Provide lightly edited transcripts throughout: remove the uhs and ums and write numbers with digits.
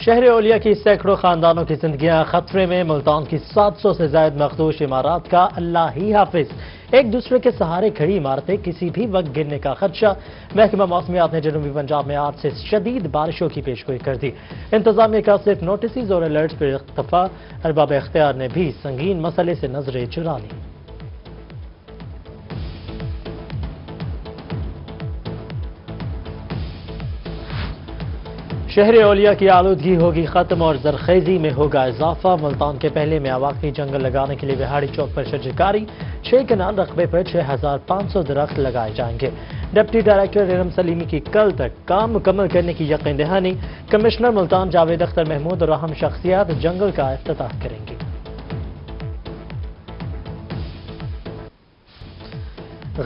شہر اولیا کی سینکڑوں خاندانوں کی زندگیاں خطرے میں، ملتان کی 700 سے زائد مخدوش عمارات کا اللہ ہی حافظ۔ ایک دوسرے کے سہارے کھڑی عمارتیں کسی بھی وقت گرنے کا خدشہ۔ محکمہ موسمیات نے جنوبی پنجاب میں آج سے شدید بارشوں کی پیشگوئی کر دی۔ انتظامیہ کا صرف نوٹسز اور الرٹس پر اکتفا، ارباب اختیار نے بھی سنگین مسئلے سے نظریں چرا لیں۔ شہر اولیا کی آلودگی ہوگی ختم اور زرخیزی میں ہوگا اضافہ۔ ملتان کے پہلے میاواقعی جنگل لگانے کے لیے بہاڑی چوک پر شجرکاری، 6 کنال رقبے پر 6500 درخت لگائے جائیں گے۔ ڈپٹی ڈائریکٹر ارم سلیمی کی کل تک کام مکمل کرنے کی یقین دہانی۔ کمشنر ملتان جاوید اختر محمود اور اہم شخصیات جنگل کا افتتاح کریں گے۔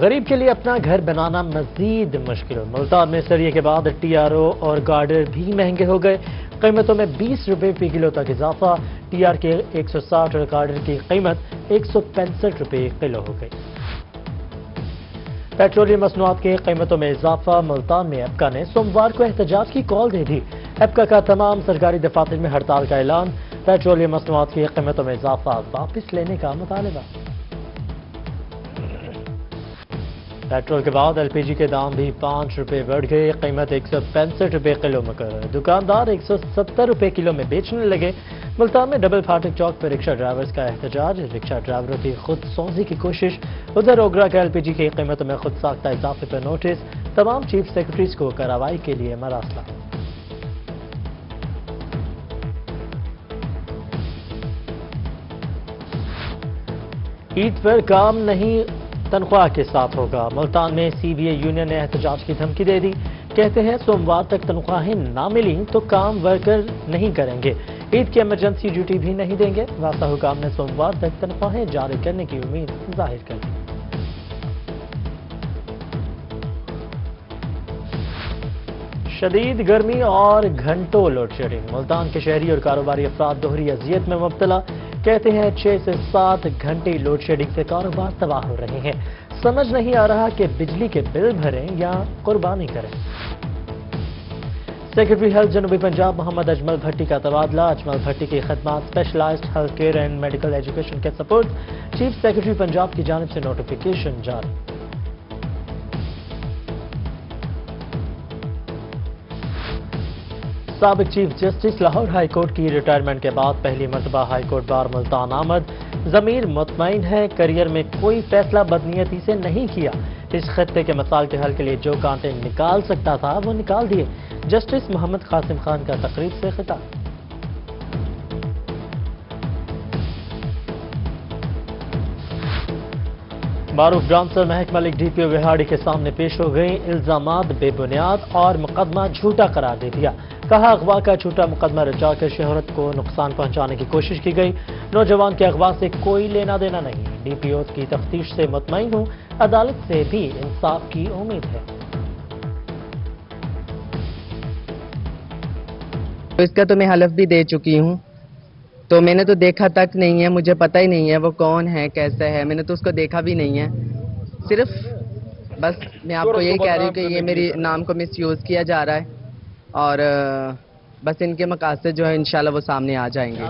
غریب کے لیے اپنا گھر بنانا مزید مشکل۔ ملتان میں سریے کے بعد ٹی آر او اور گارڈر بھی مہنگے ہو گئے۔ قیمتوں میں 20 روپے فی کلو تک اضافہ۔ ٹی آر کے 160 اور گارڈر کی قیمت 165 روپے کلو ہو گئی۔ پیٹرولیم مصنوعات کی قیمتوں میں اضافہ۔ ملتان میں ایپکا نے سوموار کو احتجاج کی کال دے دی۔ ایپکا کا تمام سرکاری دفاتر میں ہڑتال کا اعلان۔ پیٹرولیم مصنوعات کی قیمتوں میں اضافہ واپس لینے کا مطالبہ۔ پیٹرول کے بعد ایل پی جی کے دام بھی 5 روپے بڑھ گئے۔ قیمت 165 روپے کلو مقرر۔ دکاندار 170 روپے کلو میں بیچنے لگے۔ ملتان میں ڈبل پھاٹک چوک پر رکشہ ڈرائیورز کا احتجاج۔ رکشہ ڈرائیوروں کی خود سوزی کی کوشش۔ ادھر اوگرا کے ایل پی جی کی قیمتوں میں خود ساختہ اضافے پر نوٹس۔ تمام چیف سیکرٹریز کو کارروائی کے لیے مراسلہ۔ عید پر کام نہیں، تنخواہ کے ساتھ ہوگا۔ ملتان میں سی بی اے یونین نے احتجاج کی دھمکی دے دی۔ کہتے ہیں سوموار تک تنخواہیں نہ ملی تو کام ورکر نہیں کریں گے۔ عید کی ایمرجنسی ڈیوٹی بھی نہیں دیں گے۔ واسطہ حکام نے سوموار تک تنخواہیں جاری کرنے کی امید ظاہر کر دی۔ شدید گرمی اور گھنٹوں لوڈ شیڈنگ۔ ملتان کے شہری اور کاروباری افراد دوہری اذیت میں مبتلا۔ کہتے ہیں 6 سے 7 گھنٹے لوڈ شیڈنگ سے کاروبار تباہ ہو رہے ہیں۔ سمجھ نہیں آ رہا کہ بجلی کے بل بھریں یا قربانی کریں۔ سیکرٹری ہیلتھ جنوبی پنجاب محمد اجمل بھٹی کا تبادلہ۔ اجمل بھٹی کی خدمات specialized health care and medical education کے سپورٹ۔ چیف سیکرٹری پنجاب کی جانب سے نوٹیفیکیشن جاری۔ سابق chief justice Lahore high court کی ریٹائرمنٹ کے بعد پہلی مرتبہ ہائی کورٹ بار ملتان آمد۔ ضمیر مطمئن ہے، کیریئر میں کوئی فیصلہ بدنیتی سے نہیں کیا۔ اس خطے کے مسائل کے حل کے لیے جو کانٹے نکال سکتا تھا وہ نکال دیے۔ جسٹس محمد قاسم خان کا تقریب سے خطاب۔ معروف ڈانسر مہک ملک ڈی پی او وہاڑی کے سامنے پیش ہو گئی۔ الزامات بے بنیاد اور مقدمہ جھوٹا قرار دے دیا۔ کہا اغوا کا جھوٹا مقدمہ رچا کر شہرت کو نقصان پہنچانے کی کوشش کی گئی۔ نوجوان کے اغوا سے کوئی لینا دینا نہیں۔ ڈی پی او کی تفتیش سے مطمئن ہوں، عدالت سے بھی انصاف کی امید ہے۔ اس کا تو میں حلف بھی دے چکی ہوں، تو میں نے تو دیکھا تک نہیں ہے، مجھے پتہ ہی نہیں ہے وہ کون ہے، کیسا ہے، میں نے تو اس کو دیکھا بھی نہیں ہے۔ صرف بس میں آپ کو یہی کہہ رہی ہوں کہ یہ میری نام کو مس یوز کیا جا رہا ہے، اور بس ان کے مقاصد جو ہے انشاءاللہ وہ سامنے آ جائیں گے۔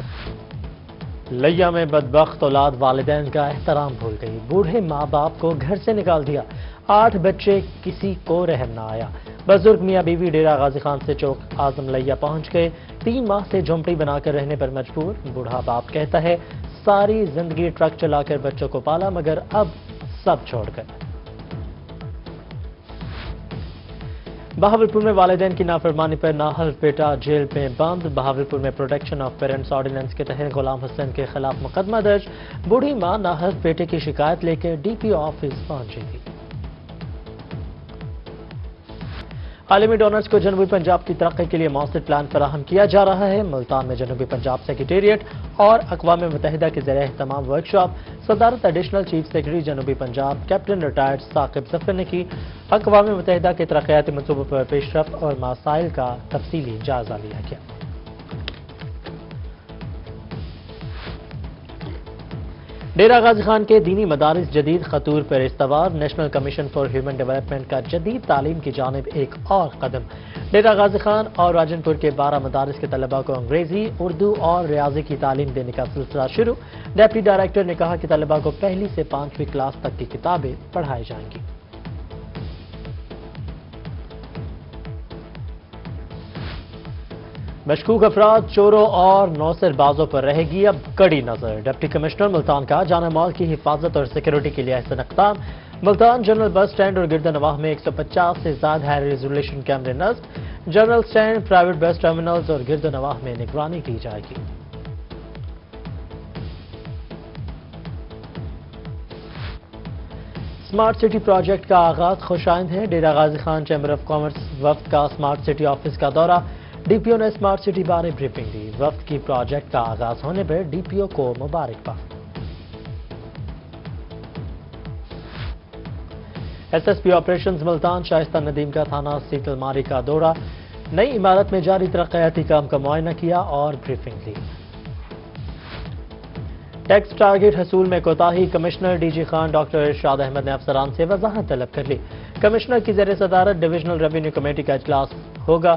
لیا میں بدبخت اولاد والدین کا احترام بھول گئی۔ بوڑھے ماں باپ کو گھر سے نکال دیا۔ 8 بچے، کسی کو رحم نہ آیا۔ بزرگ میاں بیوی ڈیرہ غازی خان سے چوک اعظم لیا پہنچ گئے۔ 3 ماہ سے جھونپڑی بنا کر رہنے پر مجبور۔ بوڑھا باپ کہتا ہے ساری زندگی ٹرک چلا کر بچوں کو پالا، مگر اب سب چھوڑ کر۔ بہاولپور میں والدین کی نافرمانی پر ناحل بیٹا جیل میں بند۔ بہاولپور میں پروٹیکشن آف پیرنٹس آرڈیننس کے تحت غلام حسین کے خلاف مقدمہ درج۔ بوڑھی ماں ناحل بیٹے کی شکایت لے کر ڈی پی او آفس پہنچی تھی۔ عالمی ڈونرز کو جنوبی پنجاب کی ترقی کے لیے مؤثر پلان فراہم کیا جا رہا ہے۔ ملتان میں جنوبی پنجاب سیکریٹریٹ اور اقوام متحدہ کے زیر اہتمام ورکشاپ۔ صدارت ایڈیشنل چیف سیکرٹری جنوبی پنجاب کیپٹن ریٹائرڈ ثاقب ظفر نے کی۔ اقوام متحدہ کے ترقیاتی منصوبوں پر پیش رفت اور مسائل کا تفصیلی جائزہ لیا گیا۔ ڈیرہ غازی خان کے دینی مدارس جدید خطور پر استوار، national commission for human development کا جدید تعلیم کی جانب ایک اور قدم۔ ڈیرہ غازی خان اور راجن پور کے 12 مدارس کے طلباء کو انگریزی، اردو اور ریاضی کی تعلیم دینے کا سلسلہ شروع۔ ڈپٹی ڈائریکٹر نے کہا کہ طلباء کو پہلی سے 5ویں کلاس تک کی کتابیں پڑھائی جائیں گی۔ مشکوک افراد، چوروں اور نوسر بازوں پر رہے گی اب کڑی نظر۔ ڈپٹی کمشنر ملتان کا جامع مال کی حفاظت اور سیکیورٹی کے لیے احسن اقدام۔ ملتان جنرل بس سٹینڈ اور گرد نواح میں 150 سے زائد ہائی ریزولوشن کیمرے نصب۔ جنرل سٹینڈ، پرائیویٹ بس ٹرمینلز اور گرد نواح میں نگرانی کی جائے گی۔ سمارٹ سٹی پروجیکٹ کا آغاز خوش آئند ہے۔ Dera Ghazi Khan chamber of commerce وفد کا سمارٹ سٹی آفس کا دورہ، ڈی پی او نے سمارٹ سٹی بارے بریفنگ دی۔ وفد کی پروجیکٹ کا آغاز ہونے پر ڈی پی او کو مبارکباد۔ S S P operations Multan Shaista Nadeem کا تھانہ سیتل ماری کا دورہ، نئی عمارت میں جاری ترقیاتی کام کا معائنہ کیا اور بریفنگ لی۔ ٹیکس ٹارگٹ حصول میں کوتاہی، commissioner D G Khan doctor Irshad Ahmed نے افسران سے وضاحت طلب کر لی۔ کمشنر کی زیر صدارت ڈویژنل ریونیو کمیٹی کا اجلاس ہوگا۔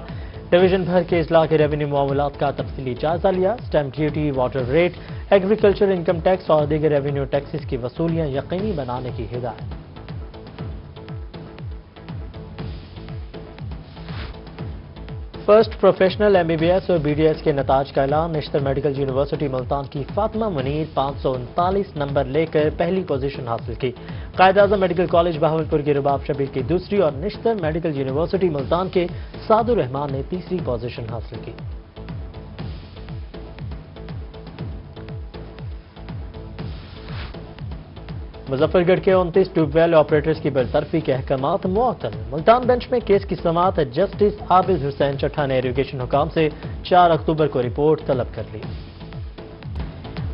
ڈویژن بھر کے اضلاع کے ریونیو معاملات کا تفصیلی جائزہ لیا۔ Stamp duty, water rate, agriculture income tax اور دیگر ریونیو ٹیکسز کی وصولیاں یقینی بنانے کی ہدایت۔ First professional M B B S اور بی ڈی ایس کے نتائج کا اعلان۔ نشتر میڈیکل یونیورسٹی ملتان کی فاطمہ منیر 539 نمبر لے کر پہلی پوزیشن حاصل کی۔ قائد اعظم میڈیکل کالج بہاولپور کی رباب شبیر کی دوسری اور نشتر میڈیکل یونیورسٹی ملتان کے سعد الرحمان نے تیسری پوزیشن حاصل کی۔ مظفر گڑھ کے 29 ٹیوب ویل آپریٹرز کی برطرفی کے احکامات معطل۔ ملتان بینچ میں کیس کی سماعت جسٹس عابد حسین چٹھا نے ایریگیشن حکام سے 4 اکتوبر کو رپورٹ طلب کر لی۔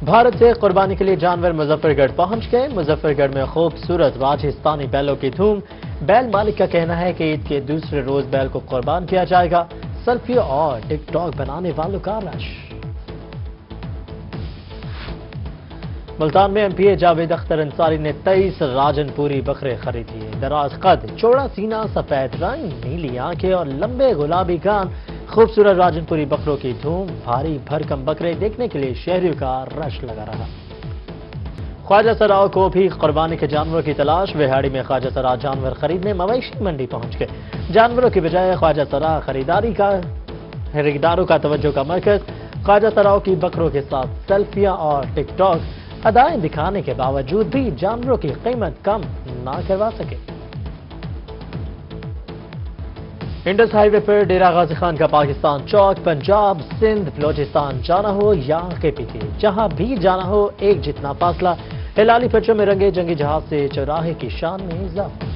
بھارت سے قربانی کے لیے جانور مظفر گڑھ پہنچ گئے۔ مظفر گڑھ میں خوبصورت راجستھانی بیلوں کی دھوم۔ بیل مالک کا کہنا ہے کہ عید کے دوسرے روز بیل کو قربان کیا جائے گا۔ سیلفی اور ٹک ٹاک بنانے والوں کا رش۔ ملتان میں ایم پی اے جاوید اختر انصاری نے 23 راجن پوری بکرے خرید لیے۔ دراز قد، چوڑا سینہ، سفید رنگ، نیلی آنکھیں اور لمبے گلابی کان، خوبصورت راجن پوری بکروں کی دھوم۔ بھاری بھرکم بکرے دیکھنے کے لیے شہریوں کا رش لگا رہا۔ خواجہ سراؤ کو بھی قربانی کے جانوروں کی تلاش۔ وہاڑی میں خواجہ سرا جانور خریدنے مویشی منڈی پہنچ گئے۔ جانوروں کی بجائے خواجہ سرا خریداروں کا توجہ کا مرکز۔ خواجہ سراؤ کی بکروں کے ساتھ سیلفیاں اور ٹک ٹاک ادائیں دکھانے کے باوجود بھی جانوروں کی قیمت کم نہ کروا سکے۔ انڈس ہائی وے پر ڈیرہ غازی خان کا پاکستان چوک، پنجاب، سندھ، بلوچستان جانا ہو یا کے پی کے، جہاں بھی جانا ہو ایک جتنا فاصلہ۔ ہلالی پرچم میں رنگے جنگی جہاز سے چوراہے کی شان میں اضافہ۔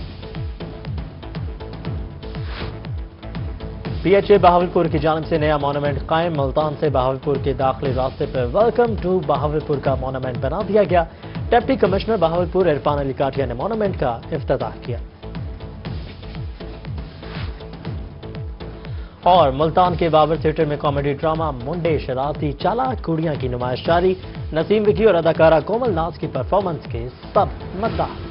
پی ایچ اے بہاولپور کی جانب سے نیا مونومنٹ قائم۔ ملتان سے بہاولپور کے داخلی راستے پر ویلکم ٹو بہاولپور کا مونومنٹ بنا دیا گیا۔ ڈپٹی کمشنر بہاولپور عرفان علی کاٹیا نے مونومنٹ کا افتتاح کیا۔ اور ملتان کے بابر تھیٹر میں کامیڈی ڈرامہ منڈے شرارتی چالاک کوڑیاں کی نمائش جاری۔ نسیم وکی اور اداکارہ کومل ناز کی پرفارمنس کے سب مداح۔